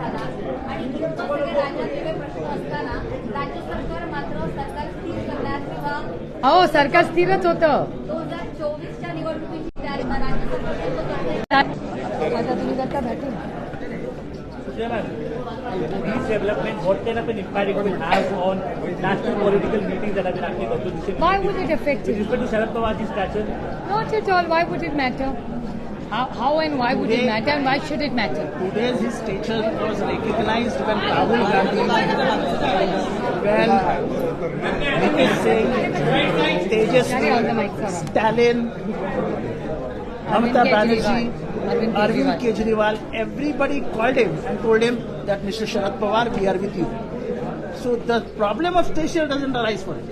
झाला आणि इतकं सगळे राज्यातले प्रश्न असताना राज्य सरकार मात्र सरकार स्थिर करण्यात किंवा हो सरकार स्थिरच होतं. 2024च्या निवडणुकीची तयारी राज्य सरकार आता तुम्ही करता भेटून These developments, what kind of an impact it will have on national political meetings that have been happening on the Why would it affect with it? respect to Sharad Pawar's stature? Not at all. Why would it matter? How and why would it matter and why should it matter? Today's his stature was recognized when Rahul Gandhi, when Nikhil Singh, Carry on the mic, Tejasvi, sir. Stalin, Mamata Banerjee, Arvind Arvind Kejriwal, everybody called him and told him that Mr. Sharad Pawar, we are with you. So the problem of stature doesn't arise for him.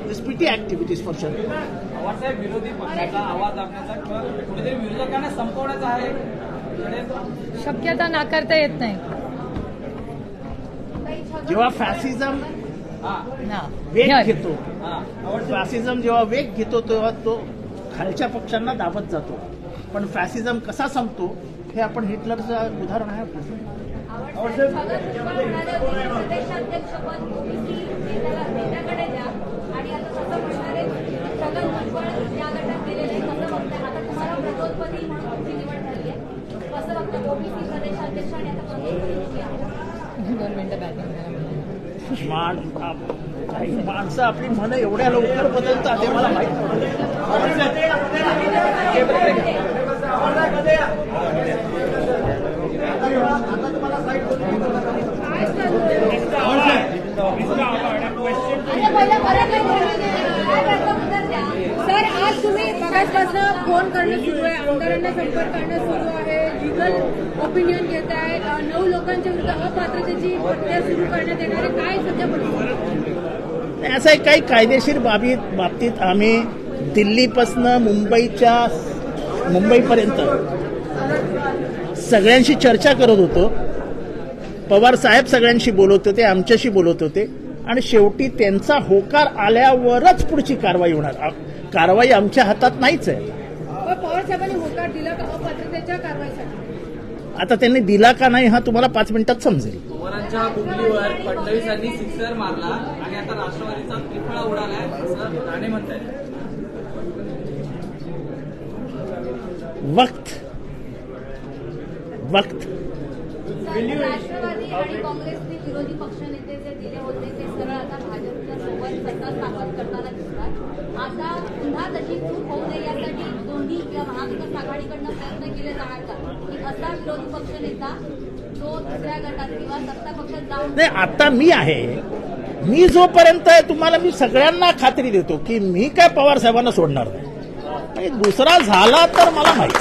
It's petty activities for Sharad Pawar. पवारसाहेब विरोधी पक्षाचा आवाज दाबण्याचा किंवा कुठेतरी विरोधकांना संपवण्याचा आहे शक्यता नाकारता येत नाही जेव्हा फॅसिझम ना. वेग Here. घेतो, फॅसिझम जेव्हा वेग घेतो तेव्हा तो खालच्या पक्षांना दाबत जातो. पण फॅसिझम कसा संपतो हे आपण हिटलरचं उदाहरण आहे. प्रदेशाध्यक्षपद ओबीसी नेत्याकडे द्या आणि आता तसं म्हणणारे छगन भुजबळ या गटात गेलेले कसं बघताय आता तुम्हाला प्रतोत्पत्ती म्हणून तुमची निवड झाली आहे कसं बघताय ओबीसी प्रदेशाध्यक्ष आणि आता प्रतोत्पत्ती आहे 2 मिनिटं बॅटिंग माणसं आपली मनं एवढ्या लवकर बदलतात हे मला माहित सर आज तुम्ही मगासपासून फोन करणं सुरू आहे आमदारांना संपर्क करणं सुरू आहे लिगल ओपिनियन घेत आहे 9 लोकांच्या विरुद्ध अपात्रतेची प्रक्रिया सुरू करण्यात येणार आहे काय सध्या परिस्थिती असं आहे. काही कायदेशीर बाबतीत आम्ही दिल्लीपासनं मुंबईपर्यंत सगळ्यांशी चर्चा करत होतो. पवार साहेब सगळ्यांशी बोलत होते, आमच्याशी बोलत होते आणि शेवटी त्यांचा होकार आल्यावरच पुढची कारवाई होणार. कारवाई आमच्या हातात नाहीच आहे. पवार साहेबांनी होकार दिला का अपात्रतेच्या कारवाईसाठी आता त्यांनी दिला का नाही हा तुम्हाला 5 मिनिटात समजेल. पवारांच्या बुंगलीवर फडणवीसांनी सिक्सर मारला आणि आता राष्ट्रवादीचा त्रिफळा उडालाय असं राणे म्हणतायत. वक्त राष्ट्रवादी आणि काँग्रेसने विरोधी पक्षनेते जे दिले होते ते सरळ आता भाजपच्या सोबत सत्ता स्थापन करताना दिसतात. आता पुन्हा तशी चूक होऊ नये यासाठी दोन्ही किंवा महाविकास आघाडीकडनं प्रयत्न केले जाणार का की असा विरोधी पक्षनेता जो दुसऱ्या गटात किंवा सत्ता पक्षात जाऊन नाही. आता मी आहे, मी जोपर्यंत आहे तुम्हाला मी सगळ्यांना खात्री देतो की मी काय पवार साहेबांना सोडणार नाही. आणि दुसरा झाला तर मला माहिती.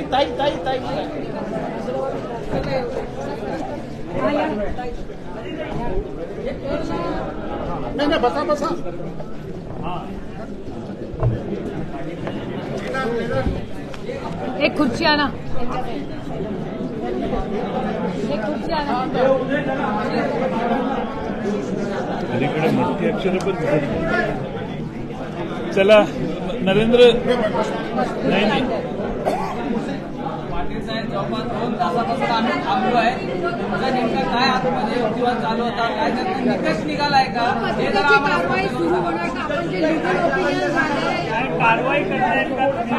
ताई नाही बसा एक खुर्ची आणा. एक खुर्ची आणा. अलीकडे मोठी अक्षरं पण दिसत नाही. चला नरेंद्र नाही पाटील साहेब जवळपास 2 तासापासून आम्ही थांबलो आहे. तुमचा नेमका काय आतमध्ये युक्तिवाद चालू होता काय त्यात निकष निघालाय का हे जरा त्याची आम्हाला कारवाई सुरू होणार का आपण जे लिगल ओपिनियन झाले कारवाई करणार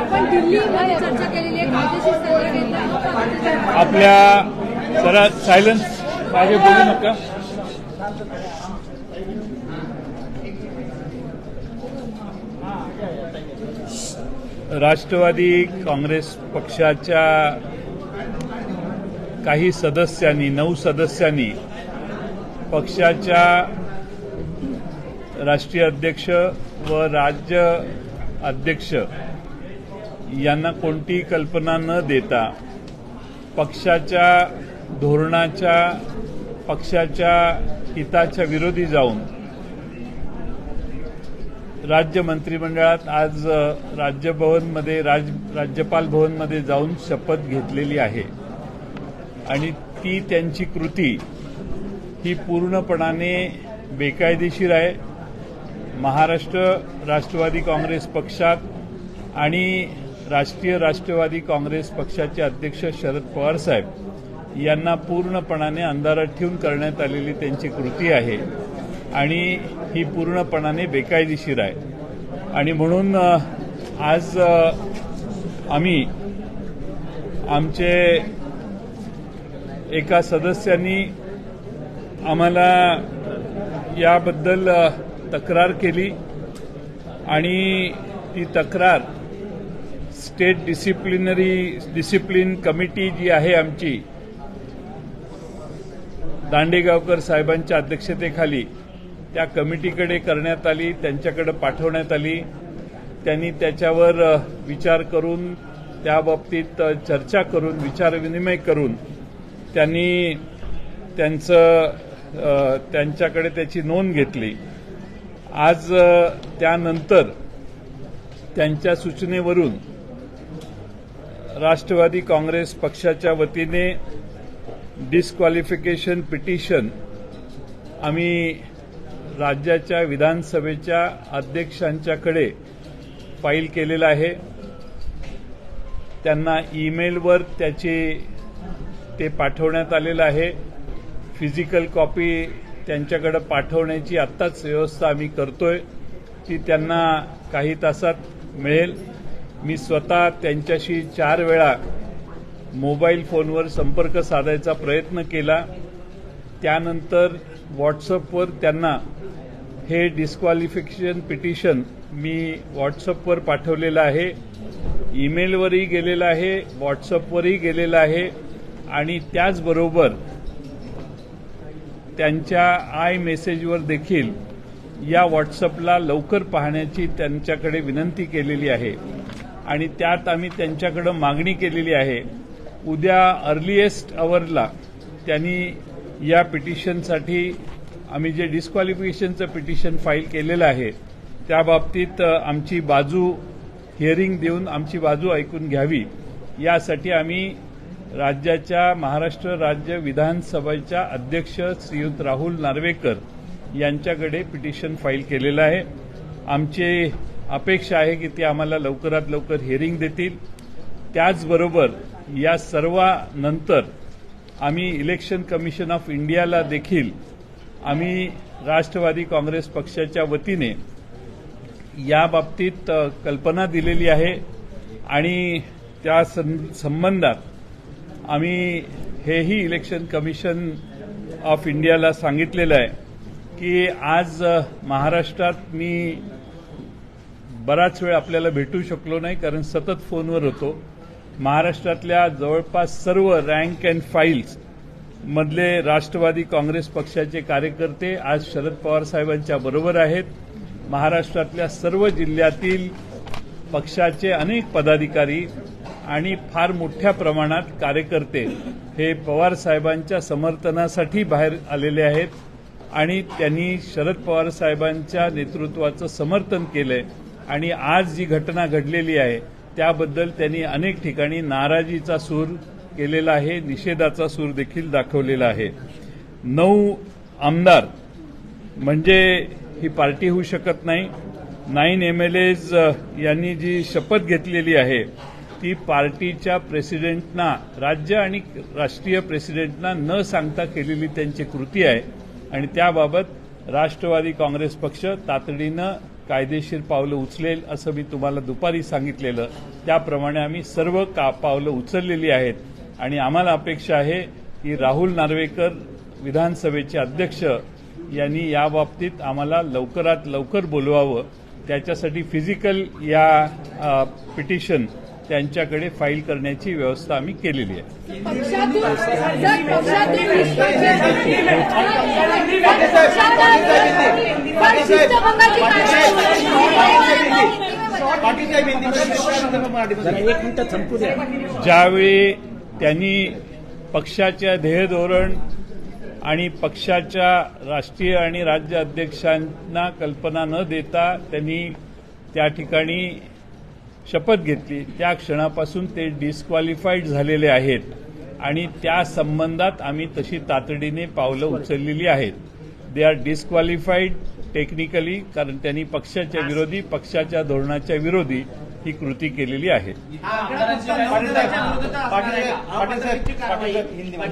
आपण दिल्लीमध्ये चर्चा केलेली आहे कायदेशीर सल्ला घेतला आपल्या जरा सायलन्स मागे बोलू नका. राष्ट्रवादी काँग्रेस पक्षाच्या काही सदस्यांनी 9 सदस्यांनी पक्षाच्या राष्ट्रीय अध्यक्ष व राज्य अध्यक्ष यांना कोणतीही कल्पना न देता पक्षाच्या धोरणाच्या पक्षाच्या हिताच्या विरोधी जाऊन राज्य मंत्रिमंडळात आज राज्यपाल भवनमध्ये जाऊन शपथ घेतलेली आहे आणि ती त्यांची कृती ही पूर्णपणाने बेकायदेशीर आहे. महाराष्ट्र राष्ट्रवादी काँग्रेस पक्षात आणि राष्ट्रीय राष्ट्रवादी काँग्रेस पक्षाचे अध्यक्ष शरद पवार साहेब यांना पूर्णपणाने अंधारात ठेवून करण्यात आलेली त्यांची कृती आहे आणि ही पूर्णपणाने बेकायदेशीर आहे. आणि म्हणून आज आम्ही आमचे एका सदस्यांनी आम्हाला याबद्दल तक्रार केली आणि ती तक्रार स्टेट डिसिप्लिन कमिटी जी आहे आमची दांडेगावकर साहेबांच्या अध्यक्षतेखाली त्या कमिटीकडे करण्यात आली, त्यांच्याकडे पाठवण्यात आली. त्यांनी त्याच्यावर विचार करून त्याबाबतीत चर्चा करून विचारविनिमय करून त्यांनी त्यांच्याकडे त्याची नोंद घेतली. आज त्यानंतर त्यांच्या सूचनेवरून राष्ट्रवादी काँग्रेस पक्षाच्या वतीने डिस्क्वालिफिकेशन पिटिशन आम्ही राज्याच्या विधानसभेच्या अध्यक्षांच्याकडे फाईल केलेलं आहे. त्यांना ईमेलवर ते पाठवण्यात आलेलं आहे. फिजिकल कॉपी त्यांच्याकडे पाठवण्याची आत्ताच व्यवस्था आम्ही करतोय. ती त्यांना काही तासात मिळेल. मी स्वतः त्यांच्याशी 4 वेळा मोबाईल फोनवर संपर्क साधायचा प्रयत्न केला. त्यानंतर व्हॉट्सअपवर त्यांना हे डिस्क्वालिफिकेशन पिटिशन मी व्हॉट्सअपवर पाठवलेलं आहे. ईमेलवरही गेलेलं आहे, व्हॉट्सअपवरही गेलेलं आहे आणि त्याचबरोबर त्यांच्या आय मेसेजवर देखील या व्हॉट्सअपला लवकर पाहण्याची त्यांच्याकडे विनंती केलेली आहे. आणि त्यात आम्ही त्यांच्याकडे मागणी केलेली आहे, उद्या अर्लीएस्ट अवरला त्यांनी या पिटिशनसाठी आम्ही जे डिस्क्वालिफिकेशनचं पिटिशन फाईल केलेलं आहे त्याबाबतीत आमची बाजू हिअरिंग देऊन आमची बाजू ऐकून घ्यावी, यासाठी आम्ही राज्याच्या महाराष्ट्र राज्य विधानसभेच्या अध्यक्ष श्रीयुत राहुल नार्वेकर यांच्याकडे पिटिशन फाईल केलेलं आहे. आमची अपेक्षा आहे की ते आम्हाला लवकरात लवकर हिअरिंग देतील. त्याचबरोबर या सर्वानंतर आम्ही इलेक्शन कमिशन ऑफ इंडियाला देखील आम्ही राष्ट्रवादी काँग्रेस पक्षाच्या वतीने याबाबतीत कल्पना दिलेली आहे आणि त्या संबंधात आम्ही हेही इलेक्शन कमिशन ऑफ इंडियाला सांगितलेलं आहे की आज महाराष्ट्रात मी बराच वेळ आपल्याला भेटू शकलो नाही कारण सतत फोनवर होतो. महाराष्ट्रातल्या जवळपास सर्व रँक अँड फाईल्स मधले राष्ट्रवादी काँग्रेस पक्षाचे कार्यकर्ते आज शरद पवार साहेबांच्या बरोबर आहेत. महाराष्ट्रातल्या सर्व जिल्ह्यातील पक्षाचे अनेक पदाधिकारी आणि फार मोठ्या प्रमाणात कार्यकर्ते हे पवार साहेबांच्या समर्थनासाठी बाहेर आलेले आहेत आणि त्यांनी शरद पवार साहेबांच्या नेतृत्वाचं समर्थन केलंय. आणि आज जी घटना घडलेली आहे त्याबद्दल त्यांनी अनेक ठिकाणी नाराजीचा सूर केलेला आहे, निषेधाचा सूर देखील दाखवलेला आहे. 9 आमदार म्हणजे ही पार्टी होऊ शकत नाही. 9 MLAs यांनी जी शपथ घेतलेली आहे ती पार्टीच्या प्रेसिडेंटना, राज्य आणि राष्ट्रीय प्रेसिडेंटना न सांगता केलेली त्यांची कृती आहे आणि त्याबाबत राष्ट्रवादी काँग्रेस पक्ष तातडीनं कायदेशीर पावलं उचलेल असं मी तुम्हाला दुपारी सांगितलेलं. त्याप्रमाणे आम्ही सर्व पावलं उचललेली आहेत आणि आम्हाला अपेक्षा आहे की राहुल नार्वेकर विधानसभेचे अध्यक्ष यांनी याबाबतीत आम्हाला लवकरात लवकर बोलवावं. त्याच्यासाठी फिजिकल या पिटिशन त्यांच्याकडे फाईल करण्याची व्यवस्था आम्ही केलेली आहे. ज्यावेळी त्यांनी पक्षाच्या ध्येयधोरण आणि पक्षाच्या राष्ट्रीय आणि राज्य अध्यक्षांना कल्पना न देता त्यांनी त्या ठिकाणी शपथ घेतली त्या क्षणापासून ते डिस्क्वालिफाईड झालेले आहेत. आणि त्या संबंधात आम्ही तशी तातडीने पावलं उचललेली आहेत. दे आर डिस्क्वालिफाईड टेक्निकली, कारण त्यांनी पक्षाच्या विरोधी, पक्षाच्या धोरणाच्या विरोधी ही कृती केलेली आहे.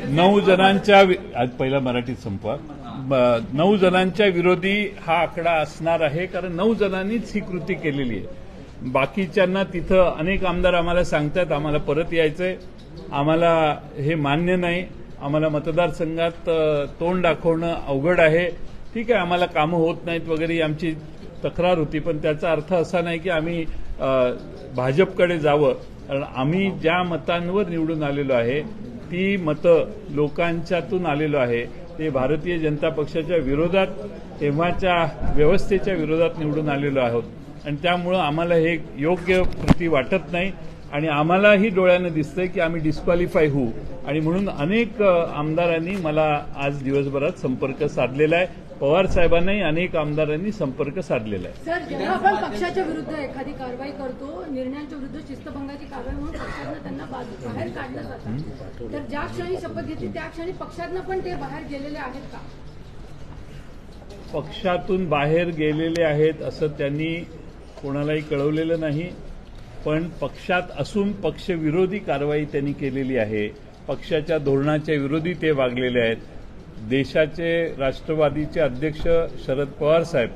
9 जणांच्या आज पहिला मराठीत संपवा. 9 जणांच्या विरोधी हा आकडा असणार आहे, कारण 9 जणांनीच ही कृती केलेली आहे. बाकीच्यांना तिथं अनेक आमदार आम्हाला सांगतात आम्हाला परत यायचंय, आम्हाला हे मान्य नाही, आम्हाला मतदारसंघात तोंड दाखवणं अवघड आहे, ठीक आहे आम्हाला कामं होत नाहीत वगैरे आमची तक्रार होती. पण त्याचा अर्थ असा नाही की आम्ही भाजपकडे जावं, कारण आम्ही ज्या मतांवर निवडून आलेलो आहे ती मतं लोकांच्यातून आलेलो आहे, ते भारतीय जनता पक्षाच्या विरोधात, तेव्हाच्या व्यवस्थेच्या विरोधात निवडून आलेलो आहोत. आणि त्यामुळं आम्हाला हे योग्य कृती वाटत नाही आणि आम्हालाही डोळ्यानं दिसतंय की आम्ही डिस्क्वालिफाय होऊ. आणि म्हणून अनेक आमदारांनी मला आज दिवसभरात संपर्क साधलेला आहे. पवार साहेबांनाही अनेक आमदारांनी संपर्क साधलेला आहे. सर, जेव्हा आपण पक्षाच्या विरुद्ध एखादी कारवाई करतो, निर्णयांच्या विरुद्ध शिस्तभंगाची कारवाई म्हणून पक्षातनं त्यांना बाहेर काढलं जातं, तर ज्या क्षणी शपथ घेतली त्या क्षणी पक्षातनं पण ते बाहेर गेलेले आहेत का? पक्षातून बाहेर गेलेले आहेत असं त्यांनी कोणालाही कळवलेलं नाही. पण पक्षात असून पक्षविरोधी कारवाई त्यांनी केलेली आहे. पक्षाच्या धोरणाच्या विरोधी ते वागलेले आहेत. देशाचे राष्ट्रवादीचे अध्यक्ष शरद पवार साहेब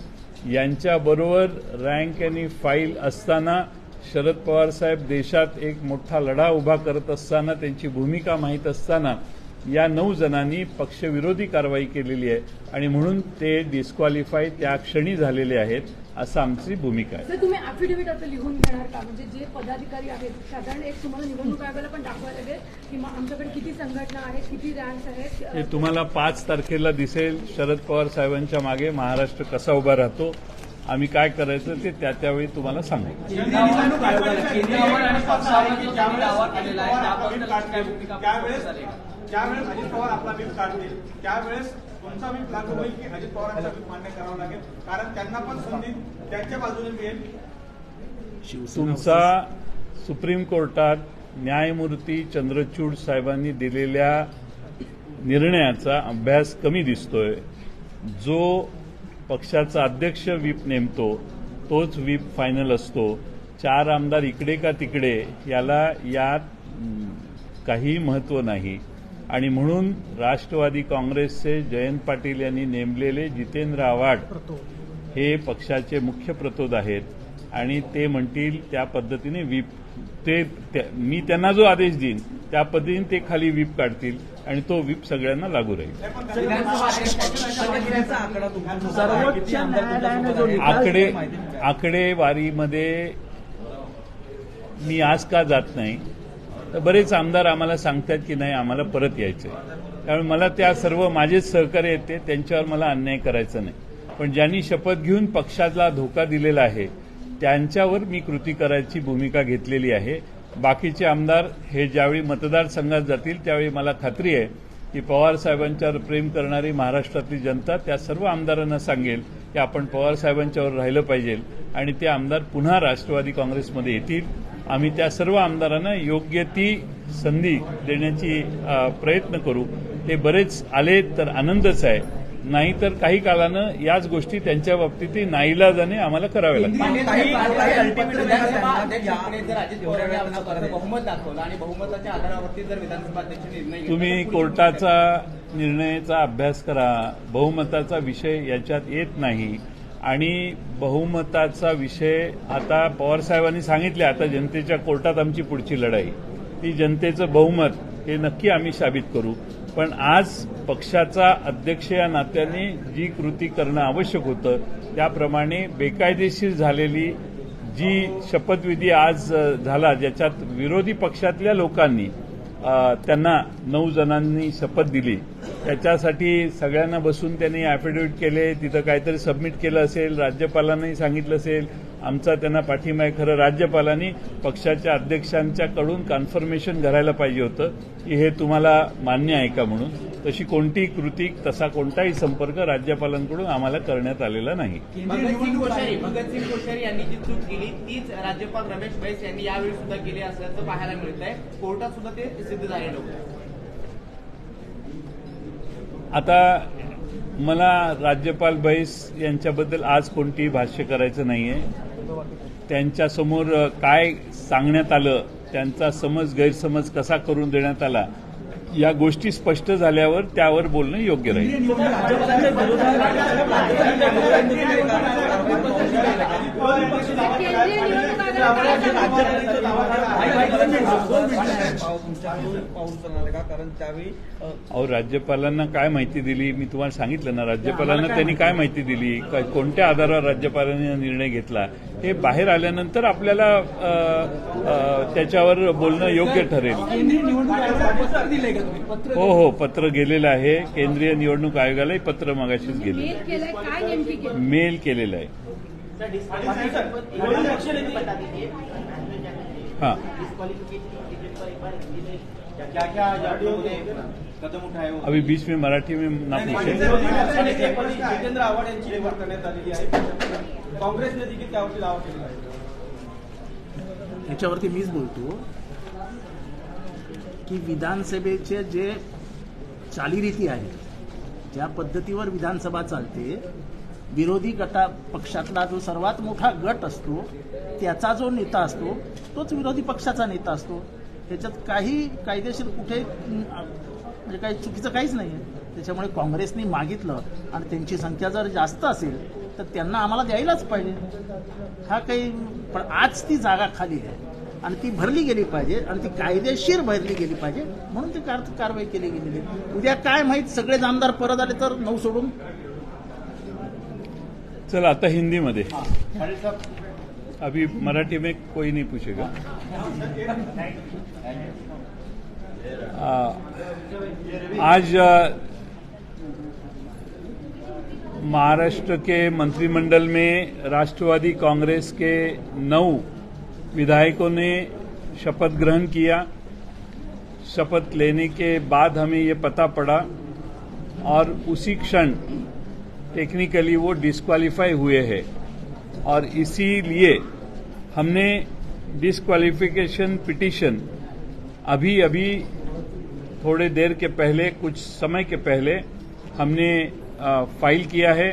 यांच्याबरोबर रँक आणि फाईल असताना, शरद पवार साहेब देशात एक मोठा लढा उभा करत असताना, त्यांची भूमिका माहीत असताना या 9 जणांनी पक्षविरोधी कारवाई केलेली आहे आणि म्हणून ते डिस्क्वालिफाय त्या क्षणी झालेले आहेत, असं आमची भूमिका आहे. सर, तुम्ही ॲफिडेव्हिट आता लिहून घेणार का? म्हणजे जे पदाधिकारी आहेत, साधारण एक तुम्हाला निवडणूक आयोगाला पण दाखवायला लागेल की आमच्याकडे किती संघटना आहेत, किती रँक्स आहेत. हे तुम्हाला 5 तारखेला दिसेल. शरद पवार साहेबांच्या मागे महाराष्ट्र कसा उभा राहतो, आम्ही काय करायचं ते त्यावेळी तुम्हाला सांगू. ज्यावेळेस अजित पवार आपला व्हीप काढतील त्यावेळेस तुमचा व्हीप लागू होईल की अजित पवारांचा व्हीप मान्य करावा लागेल, कारण त्यांना पण संधी त्यांच्या बाजूने मिळेल. तुमचा सुप्रीम कोर्टात न्यायमूर्ती चंद्रचूड साहेबांनी दिलेल्या निर्णयाचा अभ्यास कमी दिसतोय. जो पक्षाचा अध्यक्ष व्हीप नेमतो तोच व्हीप फायनल असतो. 4 आमदार इकडे का तिकडे यात काही महत्त्व नाही. आणि म्हणून राष्ट्रवादी काँग्रेसचे जयंत पाटील यांनी नेमलेले जितेंद्र आव्हाड हे पक्षाचे मुख्य प्रतोद आहेत आणि ते म्हणतील त्या पद्धतीने व्हीप मी त्यांना जो आदेश देईन त्या पद्धतीने ते खाली व्हीप काढतील आणि तो व्हीप सगळ्यांना लागू राहील. आकडेवारीमध्ये मी आज का जात नाही, तर बरेच आमदार आम्हाला सांगतात की नाही आम्हाला परत यायचंय. त्यामुळे मला त्या सर्व माझेच सहकार्य येते, त्यांच्यावर मला अन्याय करायचा नाही. पण ज्यांनी शपथ घेऊन पक्षाला धोका दिलेला आहे त्यांच्यावर मी कृती करायची भूमिका घेतलेली आहे. बाकीचे आमदार हे ज्यावेळी मतदारसंघात जातील त्यावेळी मला खात्री आहे की पवार साहेबांच्यावर प्रेम करणारी महाराष्ट्रातली जनता त्या सर्व आमदारांना सांगेल की आपण पवार साहेबांच्यावर राहिलं पाहिजे आणि ते आमदार पुन्हा राष्ट्रवादी काँग्रेसमध्ये येतील. आम्ही त्या सर्व आमदारांना योग्य ती संधी देण्याची प्रयत्न करू. ते बरेच आले तर आनंदच आहे, नाहीतर काही काळानं याच गोष्टी त्यांच्या बाबतीत नाईलाजाने आम्हाला कराव्या लागतील. तुम्ही कोर्टाचा निर्णयाचा अभ्यास करा. बहुमताचा विषय याच्यात येत नाही आणि बहुमताचा विषय आता पवार साहेबांनी सांगितले, आता जनतेच्या कोर्टात आमची पुढची लढाई, ती जनतेचं बहुमत हे नक्की आम्ही साबित करू. पण आज पक्षाचा अध्यक्ष या नात्याने जी कृती करणं आवश्यक होतं त्याप्रमाणे बेकायदेशीर झालेली जी शपथविधी आज झाला, ज्याच्यात विरोधी पक्षातल्या लोकांनी त्यांना 9 जणांनी शपथ दिली, त्याच्यासाठी सगळ्यांना बसून त्यांनी ॲफिडेव्हिट केले, तिथं काहीतरी सबमिट केलं असेल, राज्यपालांनाही सांगितलं असेल. आमचा त्यांना पाठिंबा आहे. खरं राज्यपालांनी पक्षाच्या अध्यक्षांच्याकडून कन्फर्मेशन करायला पाहिजे होतं की हे तुम्हाला मान्य आहे का म्हणून. तशी कोणतीही कृती, तसा कोणताही संपर्क राज्यपालांकडून आम्हाला करण्यात आलेला नाही. भगतसिंग कोश्यारी यांनी जी चूक केली तीच राज्यपाल रमेश बैस यांनी यावेळी सुद्धा केली असल्याचं पाहायला मिळत आहे. कोर्टात सुद्धा ते सिद्ध झालेलं होतं. आता मला राज्यपाल बैस यांच्याबद्दल आज कोणतीही भाष्य करायचं नाहीये. त्यांच्यासमोर काय सांगण्यात आलं, त्यांचा गैरसमज कसा करून देण्यात आला, या गोष्टी स्पष्ट झाल्यावर त्यावर बोलणं योग्य राहील. अहो, राज्यपालांना काय माहिती दिली मी तुम्हाला सांगितलं ना. राज्यपालांना त्यांनी काय माहिती दिली, कोणत्या आधारावर राज्यपालांनी निर्णय घेतला, हे बाहेर आल्यानंतर आपल्याला त्याच्यावर बोलणं योग्य ठरेल. हो, पत्र गेलेलं आहे. केंद्रीय निवडणूक आयोगालाही पत्र मगाशीच गेले, मेल केलेलं आहे. हाँ, अभी बीच में मराठी में ना पूछे. जितेंद्र आव्हाड यांची निवड करण्यात आलेली आहे. काँग्रेसने देखील त्यावरती दावा केलेला आहे. याच्यावरती मीच बोलतो की विधानसभेचे जे चालीरीती आहे, ज्या पद्धतीवर विधानसभा चालते, विरोधी पक्षातला जो सर्वात मोठा गट असतो त्याचा जो नेता असतो तोच विरोधी पक्षाचा नेता असतो. त्याच्यात काही कायदेशीर कुठे म्हणजे काही चुकीचं काहीच नाही आहे. त्याच्यामुळे काँग्रेसने मागितलं आणि त्यांची संख्या जर जास्त असेल तर त्यांना आम्हाला द्यायलाच पाहिजे. हा काही, पण आज ती जागा खाली आहे आणि ती भरली गेली पाहिजे आणि ती कायदेशीर भरली गेली पाहिजे म्हणून ती कारवाई केली गेलेली. उद्या काय माहीत, सगळे आमदार परत आले तर 9 सोडून. चला आता हिंदी में, अभी मराठी में कोई नहीं पूछेगा. आज महाराष्ट्र के मंत्रिमंडल में राष्ट्रवादी कांग्रेस के 9 विधायकों ने शपथ ग्रहण किया. शपथ लेने के बाद हमें ये पता पड़ा और उसी क्षण टेक्निकली वो डिस्क्वालीफाई हुए हैं और इसीलिए हमने डिस्क्वालिफिकेशन पिटीशन अभी थोड़े देर के पहले, कुछ समय के पहले हमने फाइल किया है.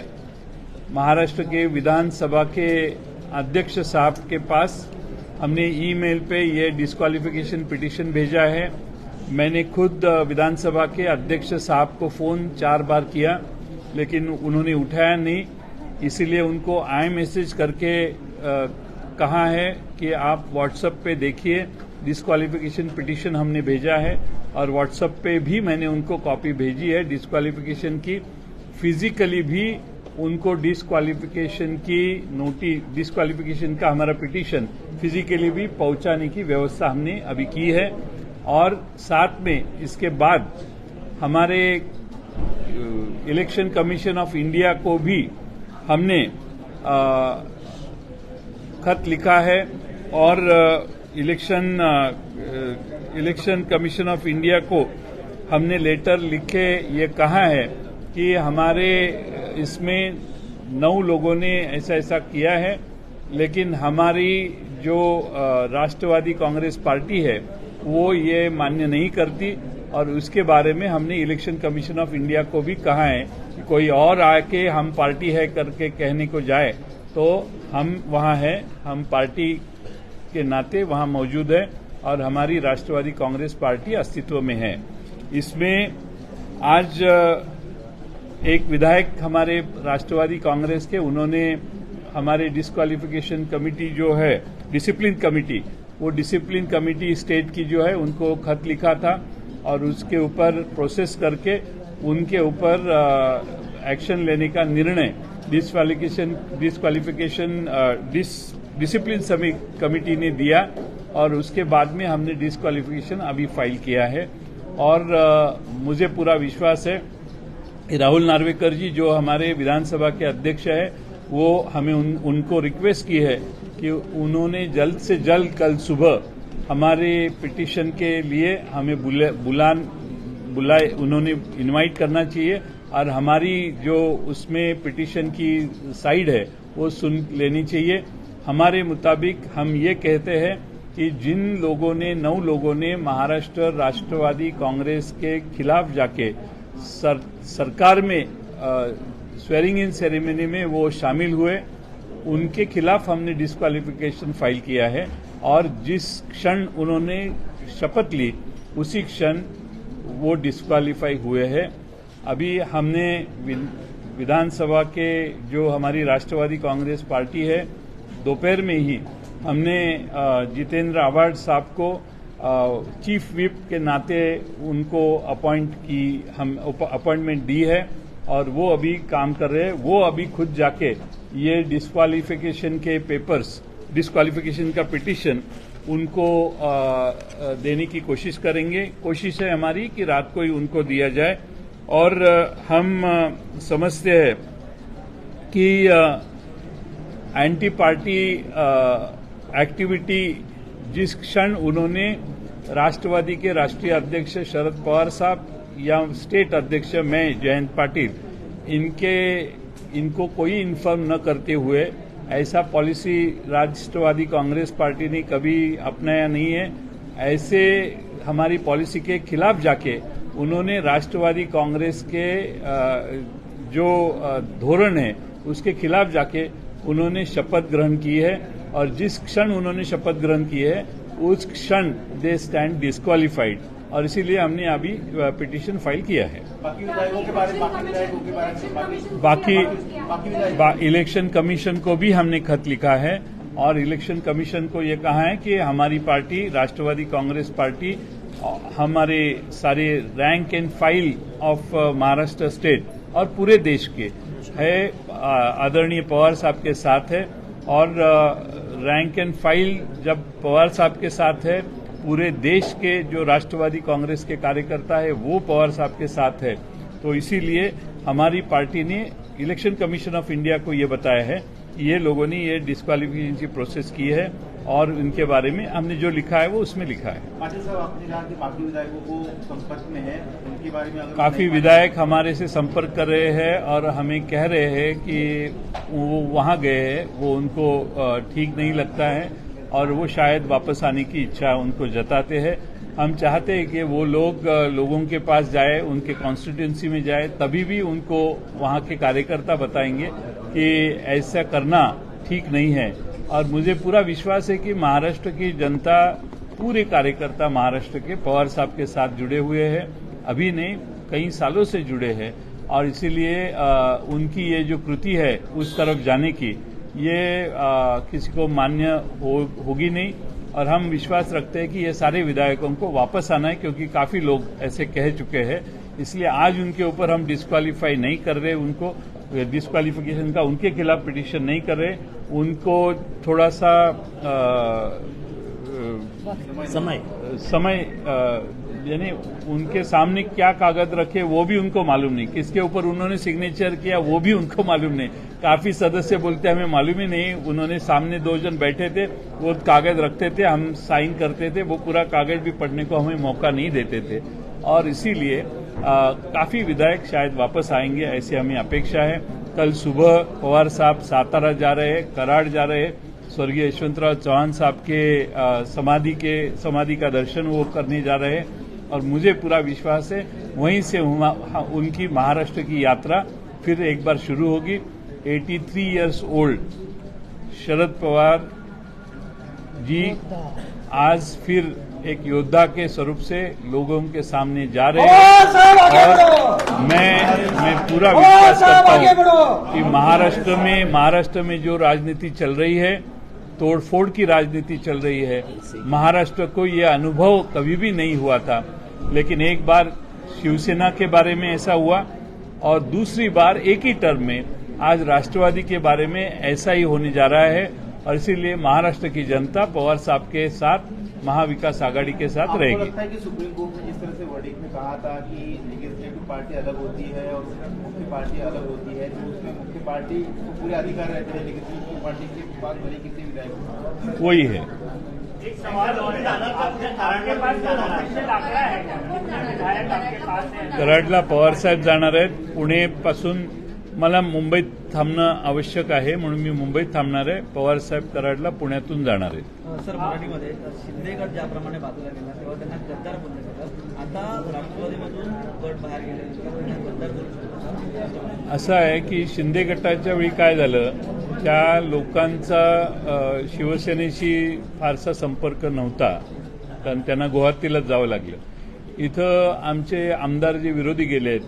महाराष्ट्र के विधानसभा के अध्यक्ष साहब के पास हमने ईमेल पे ये डिस्क्वालिफिकेशन पिटीशन भेजा है. मैंने खुद विधानसभा के अध्यक्ष साहब को फोन 4 बार किया लेकिन उन्होंने उठाया नहीं. इसीलिए उनको मैसेज करके कहा है कि आप व्हाट्सएप पे देखिए, डिस्क्वालिफिकेशन पिटीशन हमने भेजा है. और व्हाट्सएप पे भी मैंने उनको कॉपी भेजी है डिस्क्वालिफिकेशन की. फिजिकली भी उनको डिस्क्वालिफिकेशन का हमारा पिटीशन फिजिकली भी पहुंचाने की व्यवस्था हमने अभी की है. और साथ में इसके बाद हमारे इलेक्शन कमीशन ऑफ इंडिया को भी हमने खत लिखा है और इलेक्शन कमीशन ऑफ इंडिया को हमने लेटर लिखे ये कहा है कि हमारे इसमें 9 लोगों ने ऐसा किया है, लेकिन हमारी जो राष्ट्रवादी कांग्रेस पार्टी है वो ये मान्य नहीं करती. और उसके बारे में हमने इलेक्शन कमीशन ऑफ इंडिया को भी कहा है कि कोई और आके हम पार्टी है करके कहने को जाए तो हम वहां हैं, हम पार्टी के नाते वहां मौजूद है और हमारी राष्ट्रवादी कांग्रेस पार्टी अस्तित्व में है. इसमें आज एक विधायक हमारे राष्ट्रवादी कांग्रेस के, उन्होंने हमारे डिस्क्वालिफिकेशन कमेटी जो है, डिसिप्लिन कमेटी, वो डिसिप्लिन कमेटी स्टेट की जो है उनको खत लिखा था और उसके ऊपर प्रोसेस करके उनके ऊपर एक्शन लेने का निर्णय डिसिप्लिन कमेटी ने दिया और उसके बाद में हमने डिस्क्वालिफिकेशन अभी फाइल किया है. और मुझे पूरा विश्वास है कि राहुल नार्वेकर जी जो हमारे विधानसभा के अध्यक्ष है, वो हमें उनको रिक्वेस्ट की है कि उन्होंने जल्द से जल्द कल सुबह हमारे पिटीशन के लिए हमें बुलाए, उन्होंने इनवाइट करना चाहिए और हमारी जो उसमें पिटीशन की साइड है वो सुन लेनी चाहिए. हमारे मुताबिक हम ये कहते हैं कि जिन लोगों ने 9 लोगों ने महाराष्ट्र राष्ट्रवादी कांग्रेस के खिलाफ जाके सरकार में स्वेरिंग इन सेरेमनी में वो शामिल हुए, उनके खिलाफ हमने डिस्क्वालिफिकेशन फाइल किया है और जिस क्षण उन्होंने शपथ ली उसी क्षण वो डिस्क्वालीफाई हुए हैं। अभी हमने विधानसभा के जो हमारी राष्ट्रवादी कांग्रेस पार्टी है, दोपहर में ही हमने जितेंद्र आव्हाड साहब को चीफ व्हिप के नाते उनको अपॉइंटमेंट दी है और वो अभी काम कर रहे हैं। वो अभी खुद जाके ये डिस्क्वालिफिकेशन के पेपर्स, डिस्क्वालिफिकेशन का पिटीशन उनको देने की कोशिश करेंगे। कोशिश है हमारी कि रात को ही उनको दिया जाए और हम समझते हैं कि एंटी पार्टी एक्टिविटी जिस क्षण उन्होंने राष्ट्रवादी के राष्ट्रीय अध्यक्ष शरद पवार साहब या स्टेट अध्यक्ष मैं जयंत पाटिल इनको कोई इन्फॉर्म न करते हुए ऐसा पॉलिसी राष्ट्रवादी कांग्रेस पार्टी ने कभी अपनाया नहीं है। ऐसे हमारी पॉलिसी के खिलाफ जाके उन्होंने राष्ट्रवादी कांग्रेस के जो धोरण है उसके खिलाफ जाके उन्होंने शपथ ग्रहण की है और जिस क्षण उन्होंने शपथ ग्रहण की है उस क्षण दे स्टैंड डिस्क्वालिफाइड और इसीलिए हमने अभी पिटीशन फाइल किया है। बाकी विधायकों के बारे में इलेक्शन कमीशन को भी हमने खत लिखा है और इलेक्शन कमीशन को ये कहा है कि हमारी पार्टी राष्ट्रवादी कांग्रेस पार्टी हमारे सारे rank end file of Maharashtra state और पूरे देश के है आदरणीय पवार साहब के साथ है और रैंक एंड फाइल जब पवार साहब के साथ है, पूरे देश के जो राष्ट्रवादी कांग्रेस के कार्यकर्ता है वो पवार साहब के साथ है। तो इसीलिए हमारी पार्टी ने इलेक्शन कमीशन ऑफ इंडिया को ये बताया है कि ये लोगों ने ये डिस्क्वालिफिकेशन की प्रोसेस की है और उनके बारे में हमने जो लिखा है वो उसमें लिखा है। पाटिल साहब, आपने कहा कि बाकी विधायकों को संपर्क में है, उनके बारे में अगर काफी विधायक हमारे से संपर्क कर रहे हैं और हमें कह रहे हैं कि वो वहां गए हैं, वो उनको ठीक नहीं लगता है और वो शायद वापस आने की इच्छा उनको जताते हैं। हम चाहते हैं कि वो लोगों के पास जाए, उनके कॉन्स्टिट्यूंसी में जाए, तभी भी उनको वहां के कार्यकर्ता बताएंगे कि ऐसा करना ठीक नहीं है। और मुझे पूरा विश्वास है कि महाराष्ट्र की जनता, पूरे कार्यकर्ता महाराष्ट्र के पवार साहब के साथ जुड़े हुए हैं, अभी नहीं कई सालों से जुड़े हैं और इसीलिए उनकी ये जो कृति है उस तरफ जाने की ये किसी को मान्य होगी नहीं और हम विश्वास रखते हैं कि ये सारे विधायकों को वापस आना है क्योंकि काफी लोग ऐसे कह चुके हैं। इसलिए आज उनके ऊपर हम डिस्क्वालीफाई नहीं कर रहे, उनको डिस्क्वालिफिकेशन का उनके खिलाफ पिटीशन नहीं कर रहे, उनको थोड़ा सा समय यानी उनके सामने क्या कागज रखे वो भी उनको मालूम नहीं, किसके ऊपर उन्होंने सिग्नेचर किया वो भी उनको मालूम नहीं। काफी सदस्य बोलते हमें मालूम ही नहीं, उन्होंने सामने 2 जन बैठे थे, वो कागज रखते थे, हम साइन करते थे, वो पूरा कागज भी पढ़ने को हमें मौका नहीं देते थे और इसीलिए काफी विधायक शायद वापस आएंगे, ऐसी हमें अपेक्षा है। कल सुबह पवार साहब सातारा जा रहे हैं, कराड़ जा रहे हैं, स्वर्गीय यशवंतराव चौहान साहब के समाधि का दर्शन वो करने जा रहे हैं और मुझे पूरा विश्वास है वहीं से उनकी महाराष्ट्र की यात्रा फिर एक बार शुरू होगी। 83 इयर्स ओल्ड शरद पवार जी आज फिर एक योद्धा के स्वरूप से लोगों के सामने जा रहे हैं और मैं पूरा विश्वास करता हूं कि महाराष्ट्र में जो राजनीति चल रही है, तोड़फोड़ की राजनीति चल रही है, महाराष्ट्र को यह अनुभव कभी भी नहीं हुआ था, लेकिन एक बार शिवसेना के बारे में ऐसा हुआ और दूसरी बार एक ही टर्म में आज राष्ट्रवादी के बारे में ऐसा ही होने जा रहा है और इसीलिए महाराष्ट्र की जनता पवार साहब के साथ महाविकास आघाड़ी के साथ रहेगी। आपको लगता है कि सुप्रीम कोर्ट ने जिस तरह से वर्डिक्ट में कहा था कि लेजिस्लेटिव पार्टी अलग होती है और मुख्य पार्टी अलग होती है, तो उसमें मुख्य पार्टी को पूरे अधिकार रहते हैं लेजिस्लेटिव पार्टी के पास भले किसी विधायक वही है। एक सवाल और आपके पास कराडला पवार साहेब जाणार आहेत। पुणेपासून मला मुंबईत थांबणं आवश्यक आहे म्हणून मी मुंबईत थांबणार आहे। पवार साहेब कराडला पुण्यातून जाणार आहेत। सर, मराठीमध्ये शिंदे गट ज्याप्रमाणे बाजूला गेला तेव्हा त्यांना गद्दार बोललं गेलं, आता राष्ट्रवादीमधून गट बाहेर गेल्यानंतर गद्दार करू शकतो. असं आहे की शिंदे गटाच्या वेळी काय झालं, त्या लोकांचा शिवसेनेशी फारसा संपर्क नव्हता, कारण त्यांना गुवाहाटीलाच जावं लागलं. इथं आमचे आमदार जे विरोधी गेले आहेत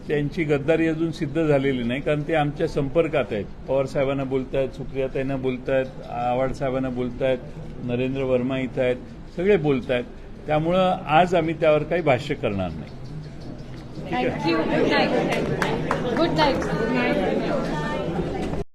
त्यांची गद्दारी अजून सिद्ध झालेली नाही, कारण ते आमच्या संपर्कात आहेत. पवार साहेबांना बोलतायत, सुप्रियाताईंना बोलतायत, आव्हाड साहेबांना बोलतायत, नरेंद्र वर्मा इथं आहेत, सगळे बोलतायत. त्यामुळं आज आम्ही त्यावर काही भाष्य करणार नाही. Thank you. Good night. Good night.